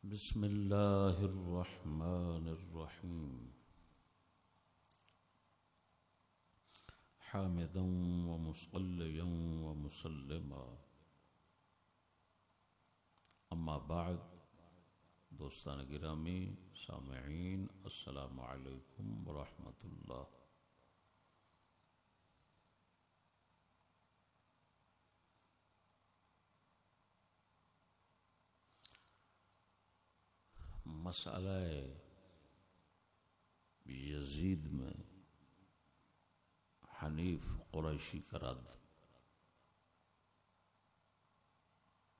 بسم الله الرحمن الرحيم حامدا ومصليا ومسلما اما بعد دوستان گرامی سامعین السلام علیکم ورحمۃ اللہ۔ مسئلہ یزید میں حنیف قریشی کا رد،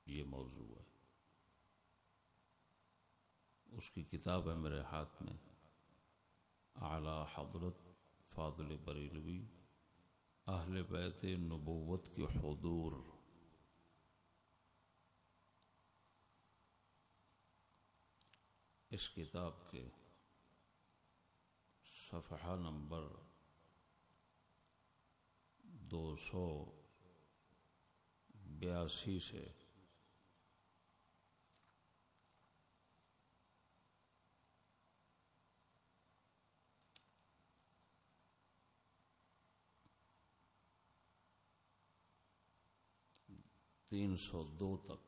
یہ موضوع ہے۔ اس کی کتاب ہے میرے ہاتھ میں، اعلی حضرت فاضل بریلوی اہل بیت نبوت کے حضور، اس کتاب کے صفحہ نمبر 282 سے تین سو دو تک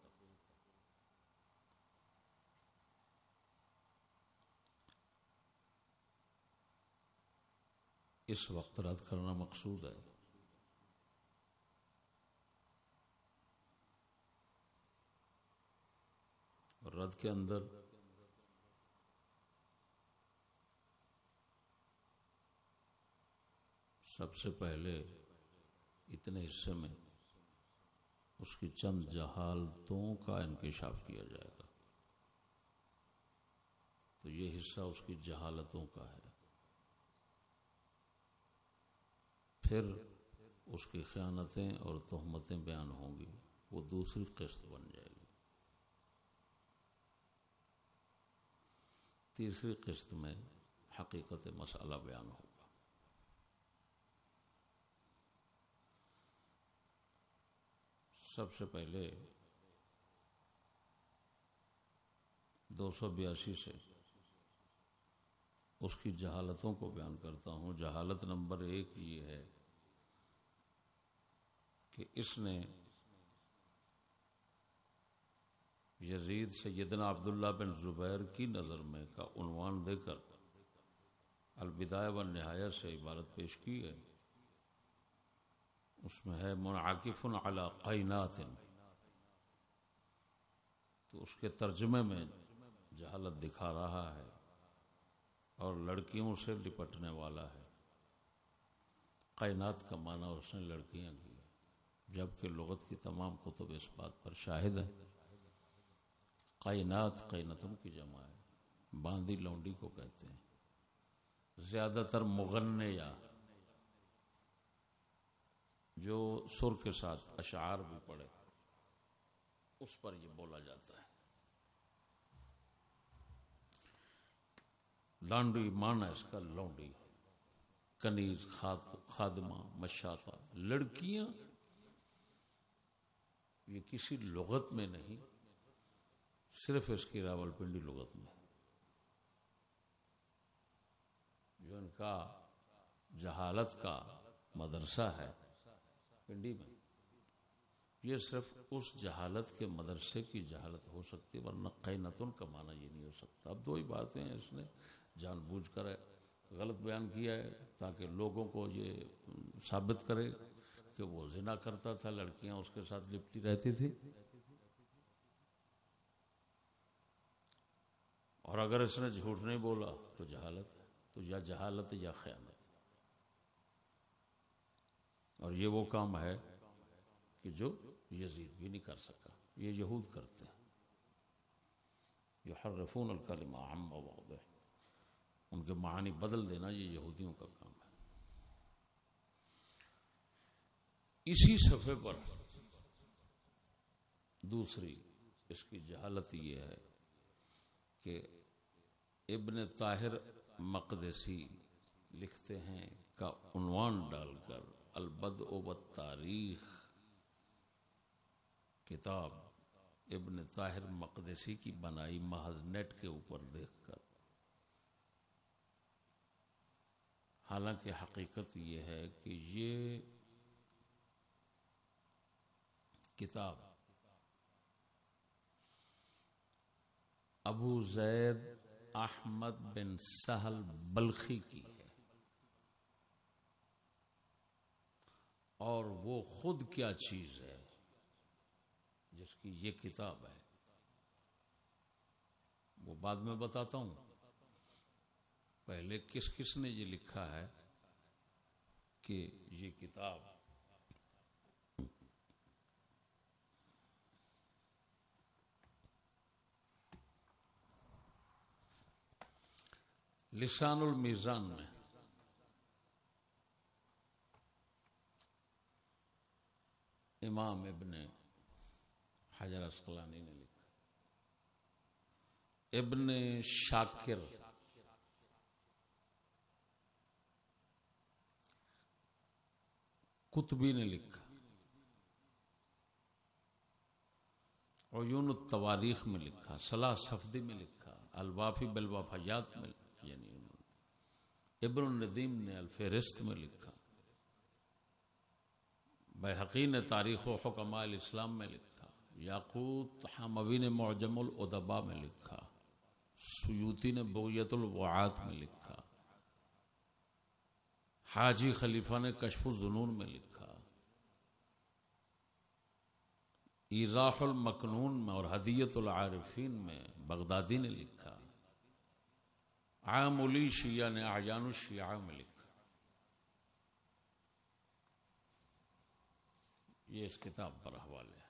اس وقت رد کرنا مقصود ہے۔ رد کے اندر سب سے پہلے اتنے حصے میں اس کی چند جہالتوں کا انکشاف کیا جائے گا۔ تو یہ حصہ اس کی جہالتوں کا ہے، پھر اس کی خیانتیں اور تہمتیں بیان ہوں گی، وہ دوسری قسط بن جائے گی۔ تیسری قسط میں حقیقت مسئلہ بیان ہوگا۔ سب سے پہلے 282 سے اس کی جہالتوں کو بیان کرتا ہوں۔ جہالت نمبر 1 یہ ہے کہ اس نے یزید سیدنا عبداللہ بن زبیر کی نظر میں کا عنوان دے کر البدایہ والنہایہ سے عبارت پیش کی ہے۔ اس میں ہے منعکف علی قینات، تو اس کے ترجمے میں جہالت دکھا رہا ہے اور لڑکیوں سے لپٹنے والا ہے۔ قینات کا معنی اس نے لڑکیاں کی، جبکہ لغت کی تمام کتب اس بات پر شاہد ہے۔ قینات قینتن کی جمع ہے، باندی لونڈی کو کہتے ہیں۔ زیادہ تر مغنیہ جو سر کے ساتھ اشعار بھی پڑھے، اس پر یہ بولا جاتا ہے۔ لانڈی معنی اس کا لونڈی، کنیز، خادمہ، مشاطہ، لڑکیاں۔ یہ کسی لغت میں نہیں، صرف اس کی راولپنڈی لغت میں، جو ان کا جہالت کا مدرسہ ہے پنڈی میں، یہ صرف اس جہالت کے مدرسے کی جہالت ہو سکتی، ورنہ قینتن کا معنی یہ نہیں ہو سکتا۔ اب دو ہی باتیں ہیں، اس نے جان بوجھ کر غلط بیان کیا ہے تاکہ لوگوں کو یہ ثابت کرے کہ وہ زنا کرتا تھا، لڑکیاں اس کے ساتھ لپٹی رہتی تھی، اور اگر اس نے جھوٹ نہیں بولا تو جہالت ہے، تو یا جہالت یا خیانت۔ اور یہ وہ کام ہے کہ جو یزید بھی نہیں کر سکا، یہ یہود کرتے ہیں۔ یحرفون الکلم عن مواضعہ، ان کے معنی بدل دینا، یہ یہودیوں کا کام ہے۔ اسی صفحے پر دوسری اس کی جہالت یہ ہے کہ ابن طاہر مقدسی لکھتے ہیں کا عنوان ڈال کر البدء والتاریخ کتاب ابن طاہر مقدسی کی بنائی محض نیٹ کے اوپر دیکھ کر. حالانکہ حقیقت یہ ہے کہ یہ کتاب ابو زید احمد بن سہل بلخی کی ہے، اور وہ خود کیا چیز ہے جس کی یہ کتاب ہے وہ بعد میں بتاتا ہوں. پہلے کس کس نے یہ لکھا ہے کہ یہ کتاب لسان المیزان میں امام ابن حجر عسقلانی نے لکھا، ابن شاکر قطبی نے لکھا، عیون التواریخ میں لکھا، صلاح صفدی میں لکھا، الوافی بالوفایات میں یعنی ابن الندیم نے الفہرست میں لکھا، بیہقی نے تاریخ و حکماء الاسلام میں لکھا، یاقوت حموی نے معجم الادباء میں لکھا، سیوطی نے بغیت الوعات میں لکھا، حاجی خلیفہ نے کشف الظنون میں لکھا، ایضاح المکنون میں اور ہدیۃ العارفین میں بغدادی نے لکھا، عاملی شیعہ نے اعیان الشیعہ میں لکھا. یہ اس کتاب پر حوالے ہے.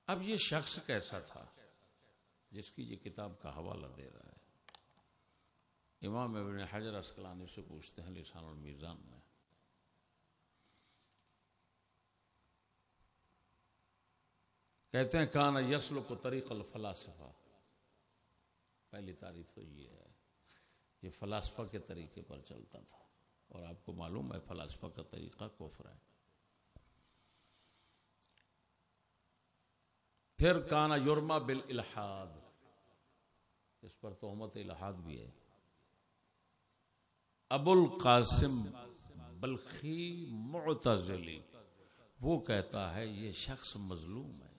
اب یہ شخص کیسا تھا جس کی یہ کتاب کا حوالہ دے رہا ہے؟ امام ابن حجر عسقلانی سے پوچھتے ہیں لسان المیزان میں، کہتے ہیں کان یسلک طریق الفلاسفہ. پہلی تعریف تو یہ ہے، یہ فلاسفہ کے طریقے پر چلتا تھا، اور آپ کو معلوم ہے فلاسفہ کا طریقہ کفر ہے. پھر کان یرما بالالحاد، اس پر تہمت الحاد بھی ہے. ابو القاسم بلخی معتزلی، وہ کہتا ہے یہ شخص مظلوم ہے،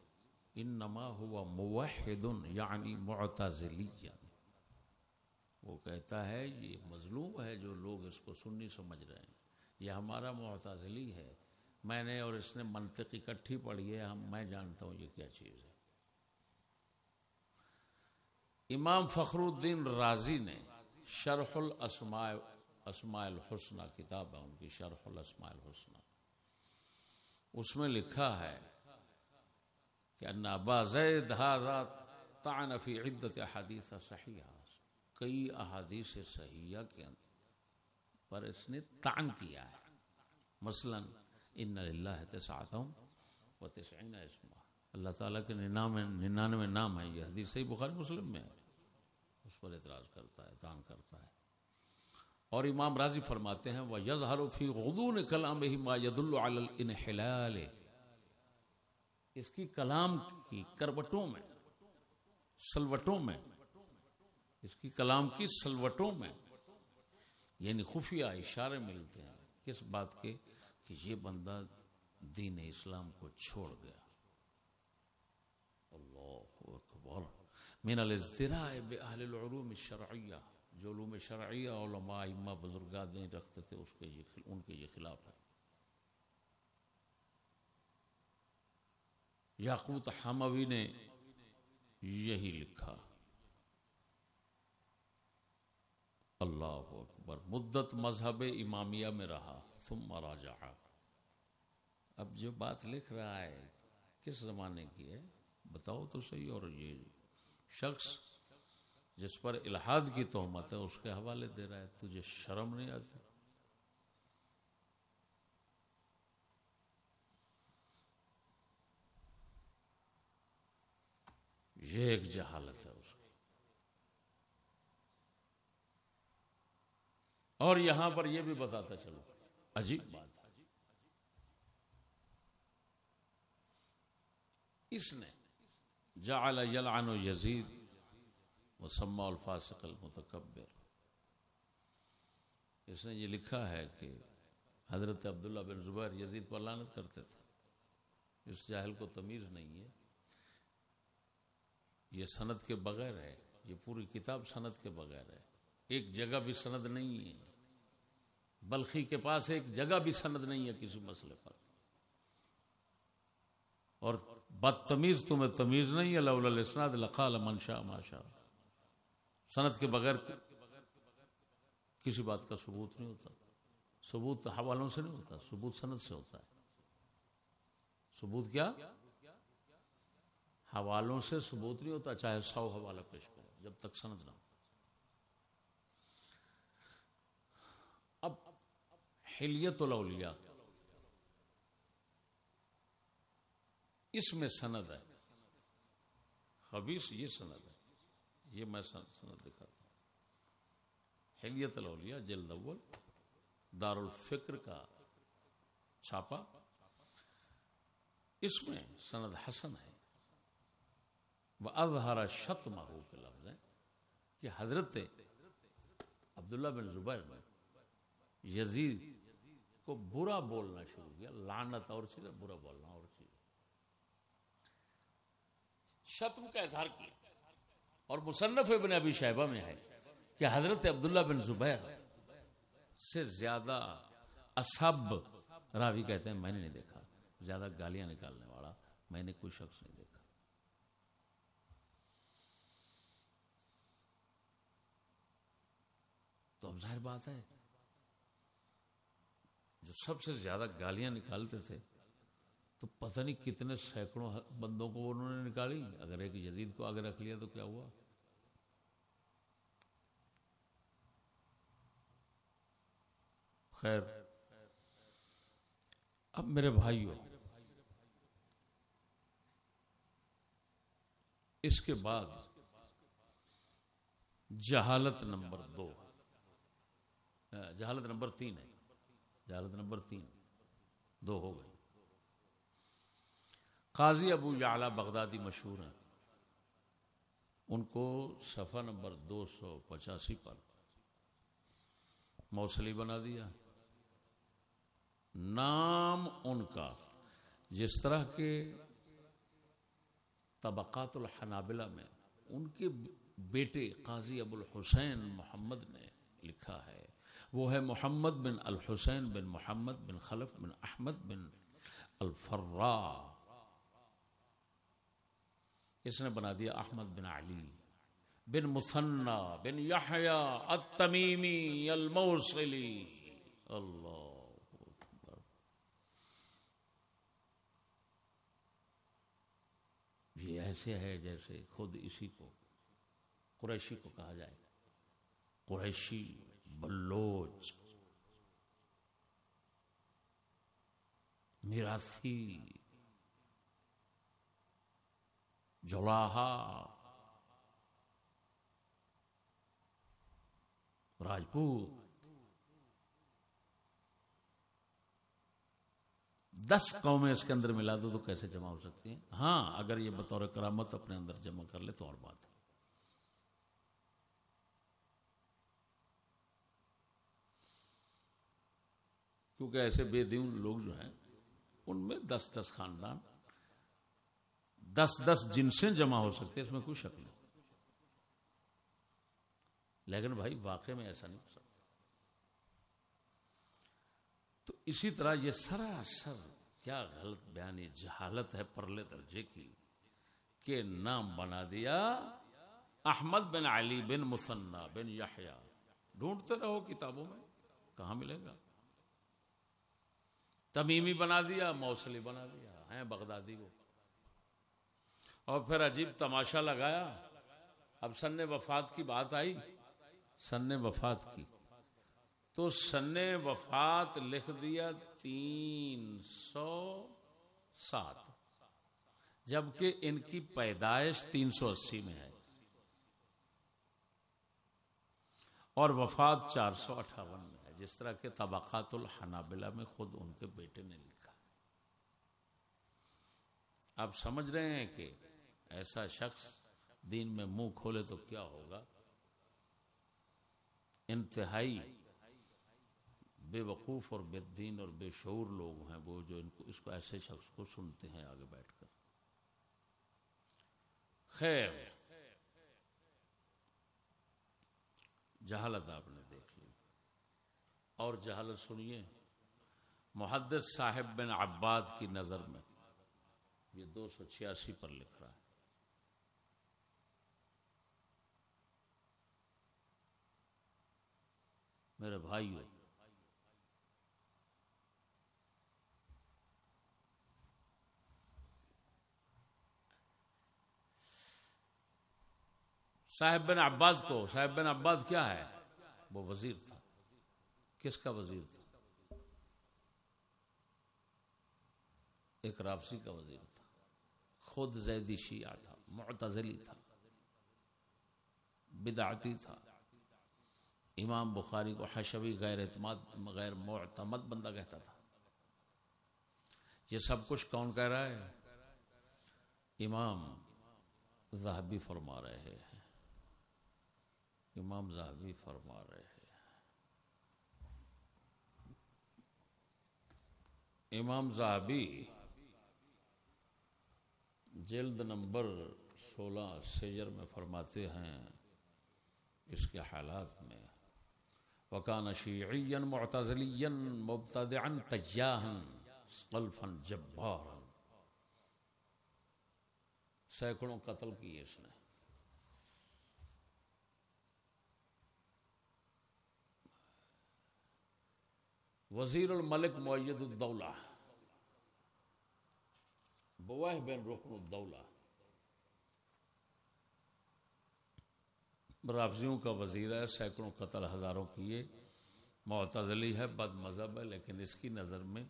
انما ہوا موحد یعنی معتزلی. وہ کہتا ہے یہ مظلوم ہے جو لوگ اس کو سنی سمجھ رہے ہیں، یہ ہمارا معتزلی ہے. میں نے اور اس نے منطق اکٹھی پڑھی ہے، میں جانتا ہوں یہ کیا چیز ہے. امام فخر الدین رازی نے شرح الاسماء الحسنى کتاب ہے ان کی، شرح الاسماء الحسنى، اس میں لکھا ہے کہ ان ابا زید ھذا طعن فی عدۃ احادیث صحیحہ، کئی احادیث صحیحہ کے پر اس نے طعن کیا ہے. مثلا ان للہ 99 اسما، اللہ تعالیٰ کے 99 نام ہیں، یہ حدیث صحیح بخاری مسلم میں ہے. اس پر اعتراض کرتا ہے، طعن کرتا ہے. اور امام راضی فرماتے ہیں وَيَظْهَرُ فِي غُضُونِ كَلَامِهِ مَا يَدُلُّ عَلَى الْإِنْحِلَالِ، اس کی کلام کی کروٹوں میں، سلوٹوں میں، اس کی کلام کی سلوٹوں میں یعنی خفیہ اشارے ملتے ہیں کس بات کے کہ یہ بندہ دین اسلام کو چھوڑ گیا. اللہ اکبر. من الازدراء باہل العلوم الشرعیہ، جو علوم شرعیہ علماء ائمہ بزرگان نہیں رکھتے تھے ان کے یہ خلاف ہے. یاقوت حموی نے یہی لکھا. اللہ اکبر. مدت مذہب امامیہ میں رہا ثم راجع. اب جو بات لکھ رہا ہے کس زمانے کی ہے بتاؤ تو صحیح. اور یہ شخص جس پر الحاد کی تہمت ہے اس کے حوالے دے رہا ہے، تجھے شرم نہیں آتی؟ یہ ایک جہالت ہے اس کی. اور یہاں پر یہ بھی بتاتا چلو عجیب بات ہے، اس نے جعل یلعن یزید وسمى الفاسق المتکبر، اس نے یہ لکھا ہے کہ حضرت عبداللہ بن زبیر یزید پر لعنت کرتے تھے. اس جاہل کو تمیز نہیں ہے. یہ سند کے بغیر ہے، یہ پوری کتاب سند کے بغیر ہے. ایک جگہ بھی سند نہیں ہے. بلخی کے پاس ایک جگہ بھی سند نہیں ہے کسی مسئلے پر. اور بدتمیز تمہیں تمیز نہیں ہے، لولا الاسناد لقال من شاء ما شاء. سند کے بغیر کسی بات کا ثبوت نہیں ہوتا. ثبوت حوالوں سے نہیں ہوتا، ثبوت سند سے ہوتا ہے. ثبوت کیا؟ حوالوں سے ثبوت نہیں ہوتا، چاہے 100 حوالہ پیش کرو جب تک سند نہ ہو. اب حلیت الاولیاء اس میں سند ہے. خبیث یہ سند ہے، یہ میں سند دکھاتا ہوں. حلیت الاولیاء جلد اول، دار الفکر کا چھاپا، اس میں سند حسن ہے. وَأَظْهَرَ شَتْمَهُ کے لفظ ہے کہ حضرت عبداللہ بن زبیر نے یزید کو برا بولنا شروع کیا. لعنت اور چیز ہے، برا بولنا اور چیز. شتم کا اظہار کیا. اور مصنف ابن ابی شیبہ میں ہے کہ حضرت عبداللہ بن زبیر سے زیادہ اصحب راوی کہتے ہیں میں نے نہیں دیکھا، زیادہ گالیاں نکالنے والا میں نے کوئی شخص نہیں دیکھا. تو اب ظاہر بات ہے جو سب سے زیادہ گالیاں نکالتے تھے تو پتہ نہیں کتنے سینکڑوں بندوں کو انہوں نے نکالی. اگر ایک یزید کو آگے رکھ لیا تو کیا ہوا؟ خیر، اب میرے بھائیوں، اس کے بعد جہالت نمبر 2، جہالت نمبر 3 ہے. جہالت نمبر 3، 2 ہو گئی. قاضی ابو یعلا بغدادی مشہور ہیں. ان کو صفحہ نمبر 285 پر موصلی بنا دیا. نام ان کا جس طرح کے طبقات الحنابلہ میں ان کے بیٹے قاضی ابو الحسین محمد نے لکھا ہے، وہ ہے محمد بن الحسین بن محمد بن خلف بن احمد بن الفرا. اس نے بنا دیا احمد بن علی بن مثنى بن یحییٰ التمیمی الموصلی. اللہ اکبر. یہ ایسے ہے جیسے خود اسی کو قریشی کو کہا جائے. قریشی، بلوچ، میراثی، جولاہا، راجپوت، 10 قومیں اس کے اندر ملا دو تو کیسے جمع ہو سکتی ہیں؟ ہاں اگر یہ بطور کرامت اپنے اندر جمع کر لے تو اور بات ہے. کیونکہ ایسے بے دین لوگ جو ہیں ان میں 10 خاندان، 10 جنسیں جمع ہو سکتے، اس میں کوئی شک نہیں. لیکن بھائی واقع میں ایسا نہیں ہو سکتا. تو اسی طرح یہ سراسر کیا غلط بیانی، جہالت ہے پرلے درجے کی کہ نام بنا دیا احمد بن علی بن مثنى بن یحییٰ. ڈھونڈتے رہو کتابوں میں، کہاں ملے گا. تمیمی بنا دیا، موصلی بنا دیا، ہیں بغدادی کو. اور پھر عجیب تماشا لگایا. اب سن وفات کی بات آئی، سن وفات کی، تو سن وفات لکھ دیا 307، جبکہ ان کی پیدائش 380 میں ہے اور وفات 458 میں ہے، جس طرح کہ طبقات الحنابلہ میں خود ان کے بیٹے نے لکھا. آپ سمجھ رہے ہیں کہ ایسا شخص دین میں منہ کھولے تو کیا ہوگا؟ انتہائی بے وقوف اور بے دین اور بے شعور لوگ ہیں وہ جو اس کو ایسے شخص کو سنتے ہیں آگے بیٹھ کر. خیر، جہالت آپ نے دیکھ لی. اور جہالت سنیے، محدث صاحب بن عباد کی نظر میں یہ 286 پر لکھ رہا ہے. میرے بھائیو، صاحب بن عباد کیا ہے؟ وہ وزیر تھا. کس کا وزیر تھا؟ ایک رابسی کا وزیر تھا. خود زیدی شیعہ تھا، معتزلی تھا، بدعتی تھا. امام بخاری کو حشوی غیر معتمد بندہ کہتا تھا. یہ سب کچھ کون کہہ رہا ہے؟ امام ذہبی فرما رہے ہیں. امام ذہبی فرما رہے ہیں. امام ذہبی جلد نمبر 16 سجر میں فرماتے ہیں اس کے حالات میں، وَكَانَ شِيعِيًّا مُعْتَزِلِيًّا مُبْتَدِعًا تَجَّاهًا قَلْفًا جَبَّارًا. سینکڑوں قتل کیے اس نے. وزیر الملک مؤید الدولہ بویح بن رکن الدولہ رافضیوں کا وزیر ہے. سینکڑوں قتل، ہزاروں کیے. معتزلی ہے، بد مذہب ہے، لیکن اس کی نظر میں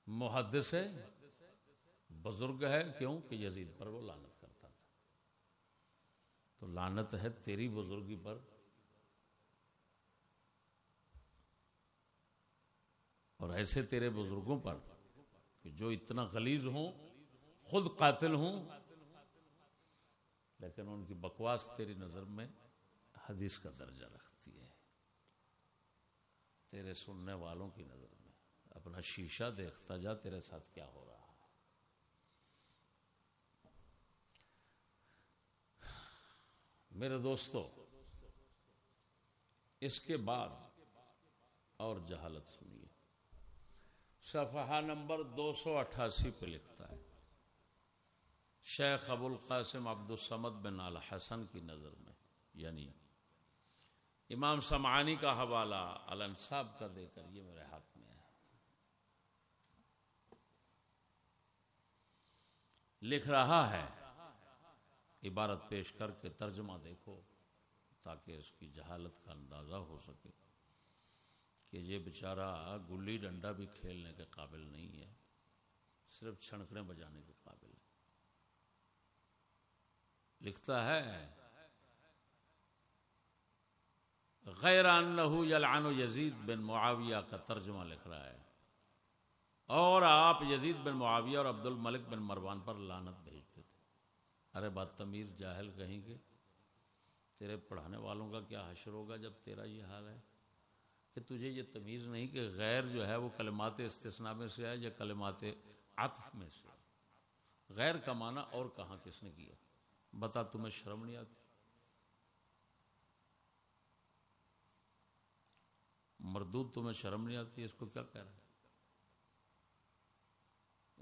محدث ہے، بزرگ ہے. کیوں کہ یزید پر وہ لعنت کرتا تھا. تو لعنت ہے تیری بزرگی پر. اور ایسے تیرے بزرگوں پر کہ جو اتنا غلیظ ہوں، خود قاتل ہوں، لیکن ان کی بکواس تیری نظر میں حدیث کا درجہ رکھتی ہے. تیرے سننے والوں کی نظر میں اپنا شیشہ دیکھتا جا تیرے ساتھ کیا ہو رہا ہے. میرے دوستو، اس کے بعد اور جہالت سنیے. صفحہ نمبر 288 پہ لکھتا ہے، شیخ ابو القاسم عبد الصمد بن الحسن کی نظر میں، یعنی امام سمعانی کا حوالہ الانساب کا دے کر یہ میرے ہاتھ میں ہے، لکھ رہا ہے. عبارت پیش کر کے ترجمہ دیکھو تاکہ اس کی جہالت کا اندازہ ہو سکے کہ یہ بیچارہ گلی ڈنڈا بھی کھیلنے کے قابل نہیں ہے، صرف چھنکنے بجانے کے قابل ہے. لکھتا ہے، غیر انہ یلعن یزید بن معاویہ کا ترجمہ لکھ رہا ہے، اور آپ یزید بن معاویہ اور عبد الملک بن مروان پر لعنت بھیجتے تھے. ارے بدتمیز جاہل کہیں گے، تیرے پڑھانے والوں کا کیا حشر ہوگا جب تیرا یہ حال ہے کہ تجھے یہ تمیز نہیں کہ غیر جو ہے وہ کلمات استثناء میں سے ہے یا کلمات عطف میں سے. غیر کا معنی اور کہاں کس نے کیا؟ بتا، تمہیں شرم نہیں آتی؟ مردود تمہیں شرم نہیں آتی؟ اس کو کیا کہہ رہا ہے؟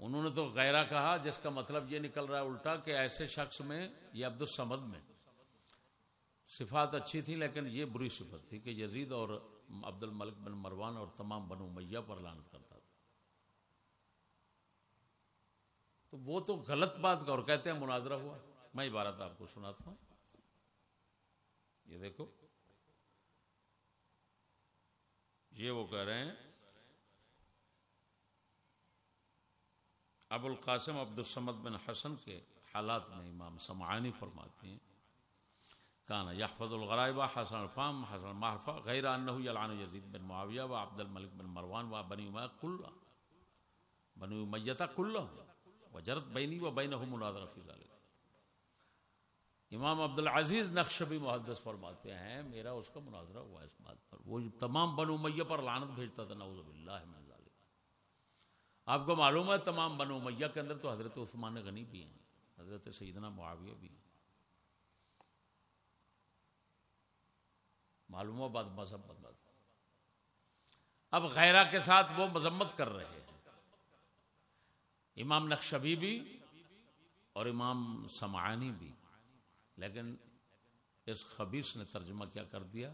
انہوں نے تو غیرہ کہا، جس کا مطلب یہ نکل رہا ہے الٹا کہ ایسے شخص میں، یہ عبد الصمد میں صفات اچھی تھی لیکن یہ بری صفت تھی کہ یزید اور عبد الملک بن مروان اور تمام بنو امیہ پر لعنت کرتا تھا. تو وہ تو غلط بات کا، اور کہتے ہیں مناظرہ ہوا. میں عبارت آپ کو سناتا ہوں، یہ دیکھو. یہ وہ کہہ رہے ہیں، ابو القاسم عبد الصمد بن حسن کے حالات میں امام سمعانی فرماتے ہیں، کانا یحفظ الغرائب حسن الفام حسن المعرفہ غیر انہ یلعن یزید بن معاویہ و عبد الملک بن مروان و بنی امیہ کلہ بنو امیہ کلہم وجرت بینی و بینہم مناظرہ فی ذلک. امام عبدالعزیز نقشبی محدث فرماتے ہیں میرا اس کا مناظرہ ہوا اس بات پر. وہ تمام بنو امیہ پر لعنت بھیجتا تھا، نعوذ باللہ من ذلک. آپ کو معلوم ہے تمام بنو امیہ کے اندر تو حضرت عثمان غنی بھی ہیں، حضرت سیدنا معاویہ بھی ہیں. معلوم ہوا بات مذہب بدلا تھا. اب غیرہ کے ساتھ وہ مذمت کر رہے ہیں، امام نقشبی بھی اور امام سمعانی بھی. لیکن اس خبیث نے ترجمہ کیا کر دیا،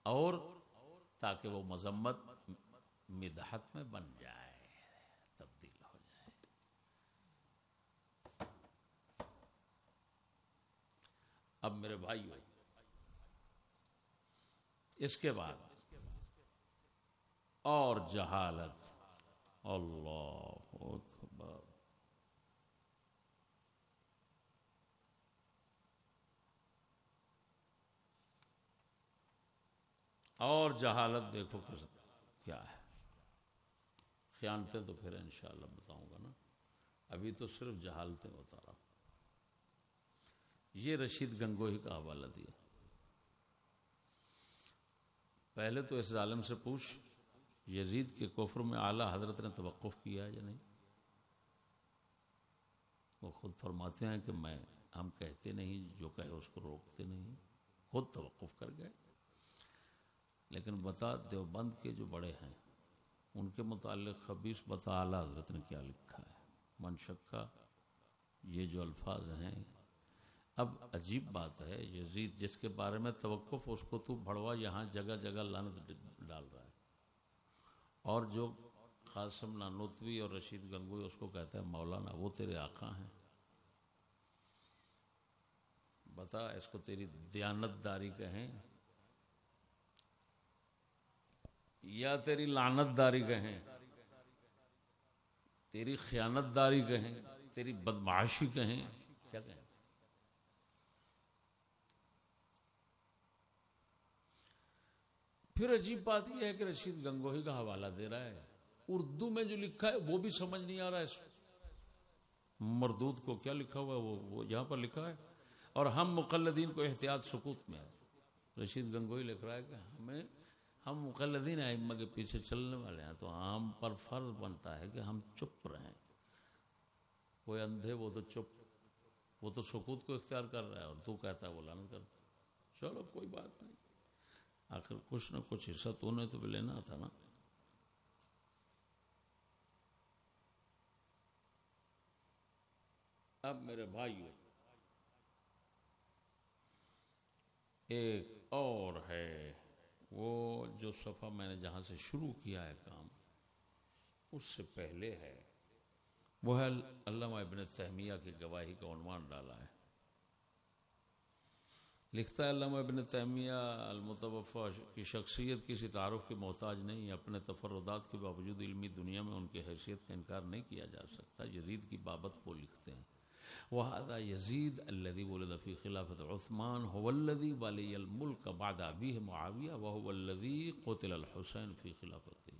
اور تاکہ وہ مذمت مدحت میں بن جائے، تبدیل ہو جائے. اب میرے بھائیو، اس کے بعد اور جہالت، اللہ اکبر، اور جہالت دیکھو کیا ہے. خیانتیں تو پھر انشاءاللہ بتاؤں گا نا، ابھی تو صرف جہالتیں بتا رہا ہوں. یہ رشید گنگوہی کا حوالہ دیا. پہلے تو اس ظالم سے پوچھ یزید کے کفر میں اعلیٰ حضرت نے توقف کیا ہے یا نہیں. وہ خود فرماتے ہیں کہ ہم کہتے نہیں، جو کہے اس کو روکتے نہیں، خود توقف کر گئے. لیکن بتا دیوبند کے جو بڑے ہیں ان کے متعلق خبیث بتا اعلیٰ حضرت نے کیا لکھا ہے. منشق کا یہ جو الفاظ ہیں. اب عجیب بات ہے، یزید جس کے بارے میں توقف، اس کو تو بھڑوا یہاں جگہ جگہ لعنت ڈال رہا ہے، اور جو قاسم نانوتوی اور رشید گنگوئی اس کو کہتا ہے مولانا، وہ تیرے آقا ہیں. بتا اس کو تیری دیانت داری کہیں یا تیری لعنت داری کہیں، تیری خیانت داری کہیں، تیری بدمعاشی کہیں، کیا کہیں. پھر عجیب بات یہ ہے کہ رشید گنگوہی کا حوالہ دے رہا ہے، اردو میں جو لکھا ہے وہ بھی سمجھ نہیں آ رہا ہے. مردود کو کیا لکھا ہوا ہے وہ یہاں پر لکھا ہے، اور ہم مقلدین کو احتیاط سکوت میں ہے. رشید گنگوہی لکھ رہا ہے کہ ہم مقلدین ائمہ کے پیچھے چلنے والے ہیں، تو ہم پر فرض بنتا ہے کہ ہم چپ رہیں. وہ اندھے، وہ تو چپ، وہ تو سکوت کو اختیار کر رہا ہے، اور تو کہتا ہے وہ لعنت کرتا. چلو کوئی بات نہیں، آخر کچھ نہ کچھ حصہ تو نے تو بھی لینا تھا نا. اب میرے بھائیو، ایک اور ہے، وہ جو صفحہ میں نے جہاں سے شروع کیا ہے کام، اس سے پہلے ہے، وہ ہے علامہ ابن تیمیہ کی گواہی کا عنوان ڈالا ہے. لکھتا ہے علامہ ابن تیمیہ المتوفی کی شخصیت کسی تعارف کی محتاج نہیں، اپنے تفردات کے باوجود علمی دنیا میں ان کی حیثیت کا انکار نہیں کیا جا سکتا. یزید کی بابت وہ لکھتے ہیں وَهَذَا يَزِيدُ الَّذِي وُلِدَ فِي خِلَافَةِ عُثْمَانَ هُوَ الَّذِي وَلِيَ الْمُلْكَ بَعْدَ أَبِيهِ مُعَاوِيَةَ وَهُوَ الَّذِي قُتِلَ الْحُسَيْنُ فِي خِلَافَتِهِ.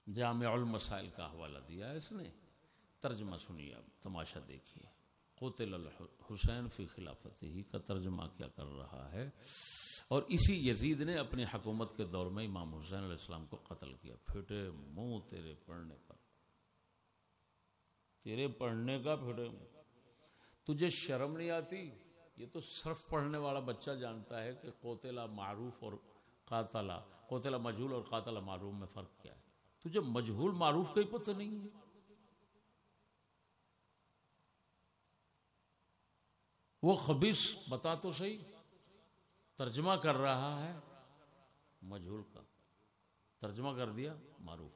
جامع المسائل کا حوالہ دیا ہے اس نے. ترجمہ سنیے، اب تماشا دیکھیے. قتل الحسین فی خلافته کا ترجمہ کیا کر رہا ہے. اور اسی یزید نے اپنی حکومت کے دور میں امام حسین علیہ السلام کو قتل کیا. پھٹے منہ تیرے پڑھنے پر، تیرے پڑھنے کا پھٹے منہ. تجھے شرم نہیں آتی؟ یہ تو صرف پڑھنے والا بچہ جانتا ہے کہ قتل معروف اور قاتل، قتل مجہول اور قاتل معروف میں فرق کیا ہے. تجھے مجہول معروف کا ہی پتہ نہیں ہے. وہ خبیث بتا تو صحیح، ترجمہ کر رہا ہے مجہول کا، ترجمہ کر دیا معروف.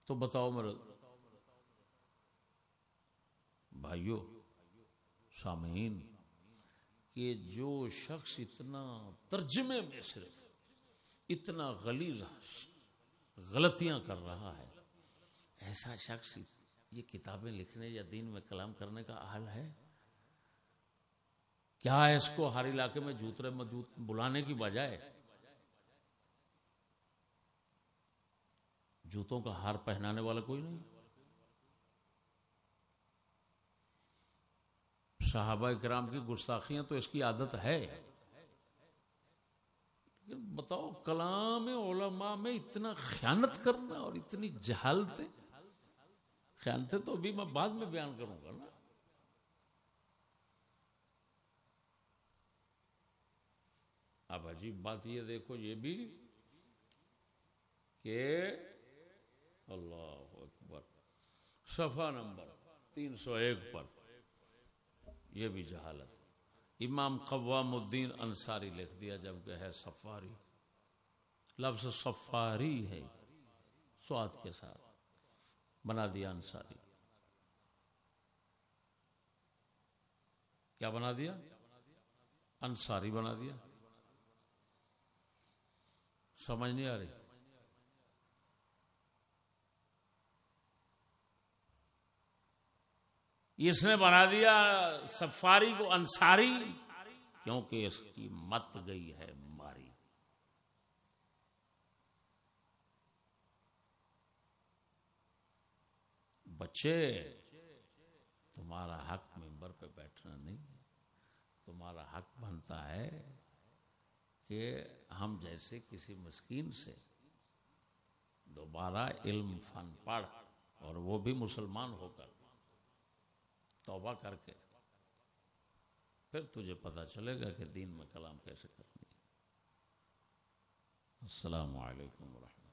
تو بتاؤ میرے بھائیوں سامعین کہ جو شخص اتنا ترجمے میں صرف اتنا غلیظ غلطیاں کر رہا ہے، ایسا شخص یہ کتابیں لکھنے یا دین میں کلام کرنے کا اہل ہے؟ کیا اس کو ہر علاقے میں جوترے مجوت بلانے کی بجائے جوتوں کا ہار پہنانے والا کوئی نہیں. صحابہ کرام کی گستاخیاں تو اس کی عادت ہے. بتاؤ کلام علماء میں اتنا خیانت کرنا اور اتنی جہالتیں. خیانتیں تو ابھی میں بعد میں بیان کروں گا نا. اب عجیب بات یہ دیکھو یہ بھی کہ اللہ اکبر صفحہ نمبر 301 پر یہ بھی جہالت. امام قوام الدین انصاری لکھ دیا جبکہ ہے صفاری. لفظ صفاری ہے سواد کے ساتھ بنا دیا انصاری. کیا بنا دیا؟ انصاری بنا دیا. سمجھ نہیں آ رہی؟ اس نے بنا دیا سفاری کو انصاری کیونکہ اس کی مت گئی ہے ماری. بچے تمہارا حق منبر پہ بیٹھنا نہیں. تمہارا حق بنتا ہے کہ ہم جیسے کسی مسکین سے دوبارہ علم فن پڑھ اور وہ بھی مسلمان ہو کر توبہ کر کے پھر تجھے پتا چلے گا کہ دین میں کلام کیسے کرنی ہے. السلام علیکم ورحمۃ اللہ.